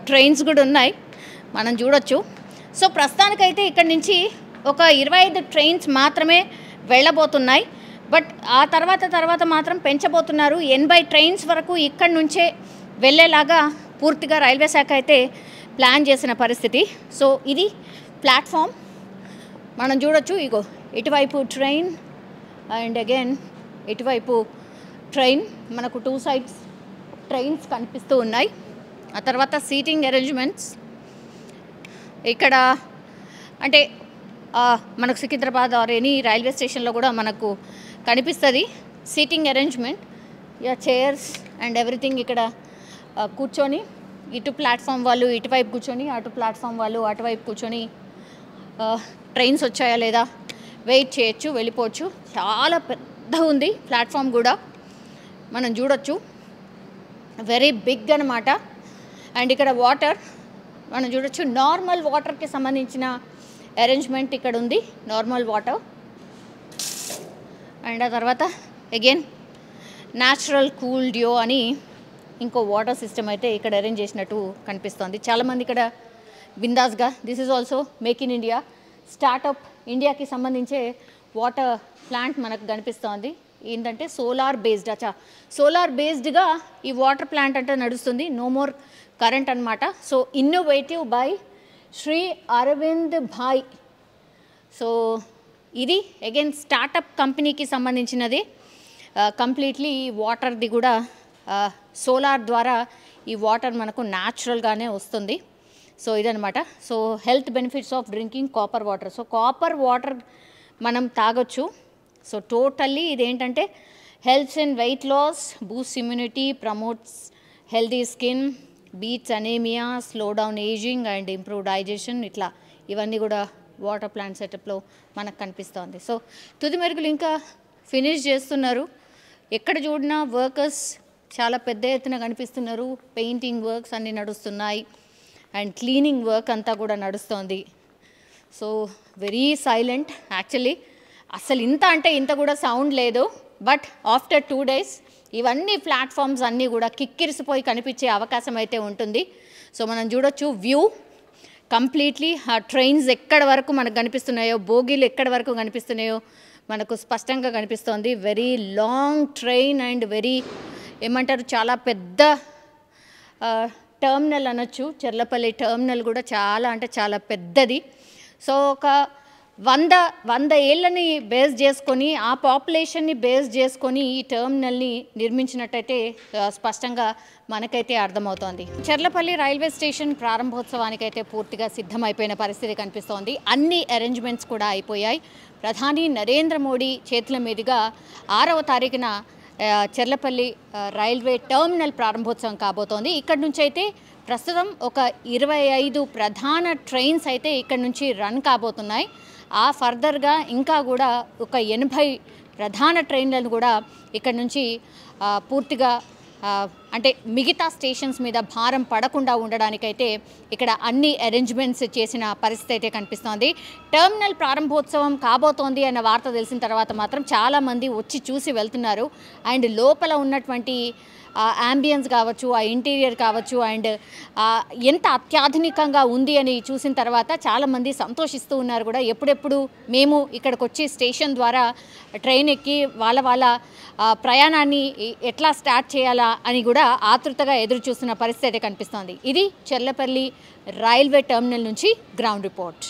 trains కూడా ఉన్నాయి, మనం చూడొచ్చు. సో ప్రస్తుతానికైతే ఇక్కడ నుంచి ఒక 25 ట్రైన్స్ మాత్రమే వెళ్ళబోతున్నాయి. బట్ ఆ తర్వాత మాత్రం పెంచబోతున్నారు. 80 ట్రైన్స్ వరకు ఇక్కడి నుంచే వెళ్ళేలాగా పూర్తిగా రైల్వే శాఖ అయితే ప్లాన్ చేసిన పరిస్థితి. సో ఇది ప్లాట్ఫామ్ మనం చూడొచ్చు. ఇగో ఇటువైపు ట్రైన్ అండ్ అగైన్ ఇటువైపు ట్రైన్. మనకు 2 sides ట్రైన్స్ కనిపిస్తూ ఉన్నాయి. ఆ తర్వాత సీటింగ్ అరేంజ్మెంట్స్ ఇక్కడ అంటే మనకు సికింద్రాబాద్ ఆర్ ఎనీ రైల్వే స్టేషన్లో కూడా మనకు కనిపిస్తుంది seating arrangement. Chairs and everything ఇక్కడ కూర్చొని ఇటు ప్లాట్ఫామ్ వాళ్ళు ఇటువైపు కూర్చొని, అటు ప్లాట్ఫామ్ వాళ్ళు అటువైపు కూర్చొని ట్రైన్స్ వచ్చాయా లేదా వెయిట్ చేయొచ్చు, వెళ్ళిపోవచ్చు. చాలా పెద్ద ఉంది ప్లాట్ఫామ్ కూడా మనం చూడొచ్చు. వెరీ బిగ్ అనమాట. అండ్ ఇక్కడ వాటర్ మనం చూడొచ్చు. నార్మల్ వాటర్కి సంబంధించిన అరేంజ్మెంట్ ఇక్కడ ఉంది, నార్మల్ వాటర్. అండ్ ఆ తర్వాత అగైన్ న్యాచురల్ కూల్ డ్యూ అని ఇంకో వాటర్ సిస్టమ్ అయితే ఇక్కడ అరేంజ్ చేసినట్టు కనిపిస్తుంది. చాలామంది ఇక్కడ బిందాస్గా this is also make in India startup ఇండియాకి సంబంధించే వాటర్ ప్లాంట్ మనకు కనిపిస్తోంది. ఏంటంటే సోలార్ బేస్డ్. సోలార్ బేస్డ్గా ఈ వాటర్ ప్లాంట్ అంటే నడుస్తుంది. నో మోర్ కరెంట్ అనమాట. So innovative by Shri Aravind bhai. So ఇది అగైన్ స్టార్టప్ కంపెనీకి సంబంధించినది. కంప్లీట్లీ ఈ వాటర్ది కూడా సోలార్ ద్వారా ఈ వాటర్ మనకు న్యాచురల్గానే వస్తుంది. సో ఇదనమాట. So health benefits of drinking copper water. So copper water మనం తాగొచ్చు. సో టోటల్లీ ఇదేంటంటే helps in weight loss, boost immunity, promotes healthy skin, beats anaemia, slow down ageing and improve digestion. ఇట్లా ఇవన్నీ కూడా water plant సెటప్లో మనకు కనిపిస్తోంది. So తుది మెరుగులు ఇంకా ఫినిష్ చేస్తున్నారు. ఎక్కడ చూడినా వర్కర్స్ చాలా పెద్ద ఎత్తున కనిపిస్తున్నారు. పెయింటింగ్ వర్క్స్ అన్నీ నడుస్తున్నాయి అండ్ క్లీనింగ్ వర్క్ అంతా కూడా నడుస్తోంది. So very silent actually. అసలు ఇంత అంటే ఇంత కూడా సౌండ్ లేదు. బట్ ఆఫ్టర్ 2 days ఇవన్నీ ప్లాట్ఫామ్స్ అన్నీ కూడా కిక్కిరిసిపోయి కనిపించే అవకాశం అయితే ఉంటుంది. సో మనం చూడొచ్చు వ్యూ కంప్లీట్లీ. ఆ ట్రైన్స్ ఎక్కడ వరకు మనకు కనిపిస్తున్నాయో, బోగీలు ఎక్కడ వరకు కనిపిస్తున్నాయో మనకు స్పష్టంగా కనిపిస్తోంది. Very long train and very ఏమంటారు చాలా పెద్ద టర్మినల్ అనొచ్చు. చెర్లపల్లి టర్మినల్ కూడా చాలా అంటే చాలా పెద్దది. సో ఒక 100 ఏళ్ళని బేస్ చేసుకొని, ఆ పాపులేషన్ని బేస్ చేసుకొని ఈ టర్మినల్ని నిర్మించినట్టయితే స్పష్టంగా మనకైతే అర్థమవుతోంది. చెర్లపల్లి రైల్వే స్టేషన్ ప్రారంభోత్సవానికైతే పూర్తిగా సిద్ధమైపోయిన పరిస్థితి కనిపిస్తోంది. అన్ని అరేంజ్మెంట్స్ కూడా అయిపోయాయి. ప్రధాని నరేంద్ర మోడీ చేతుల మీదుగా 6వ తారీఖున చెర్లపల్లి రైల్వే టర్మినల్ ప్రారంభోత్సవం కాబోతోంది. ఇక్కడ నుంచి అయితే ప్రస్తుతం ఒక 25 ప్రధాన ట్రైన్స్ అయితే ఇక్కడ నుంచి రన్ కాబోతున్నాయి. ఆ ఫర్దర్గా ఇంకా కూడా ఒక 80 ప్రధాన ట్రైన్లను కూడా ఇక్కడ నుంచి పూర్తిగా అంటే మిగతా స్టేషన్స్ మీద భారం పడకుండా ఉండడానికైతే ఇక్కడ అన్ని అరేంజ్మెంట్స్ చేసిన పరిస్థితి అయితే కనిపిస్తోంది. టర్మినల్ ప్రారంభోత్సవం కాబోతోంది అన్న వార్త తెలిసిన తర్వాత మాత్రం చాలామంది వచ్చి చూసి వెళ్తున్నారు. అండ్ లోపల ఉన్నటువంటి ఆ యాంబియన్స్ కావచ్చు, ఆ ఇంటీరియర్ కావచ్చు, అండ్ ఎంత అత్యాధునికంగా ఉంది అని చూసిన తర్వాత చాలామంది సంతోషిస్తూ ఉన్నారు కూడా. ఎప్పుడెప్పుడు మేము ఇక్కడికి వచ్చి స్టేషన్ ద్వారా ట్రైన్ ఎక్కి వాళ్ళ ప్రయాణాన్ని ఎట్లా స్టార్ట్ చేయాలా అని కూడా ఆతృతగా ఎదురు చూస్తున్న పరిస్థితి కనిపిస్తోంది. ఇది చెర్లపల్లి రైల్వే టర్మినల్ నుంచి గ్రౌండ్ రిపోర్ట్.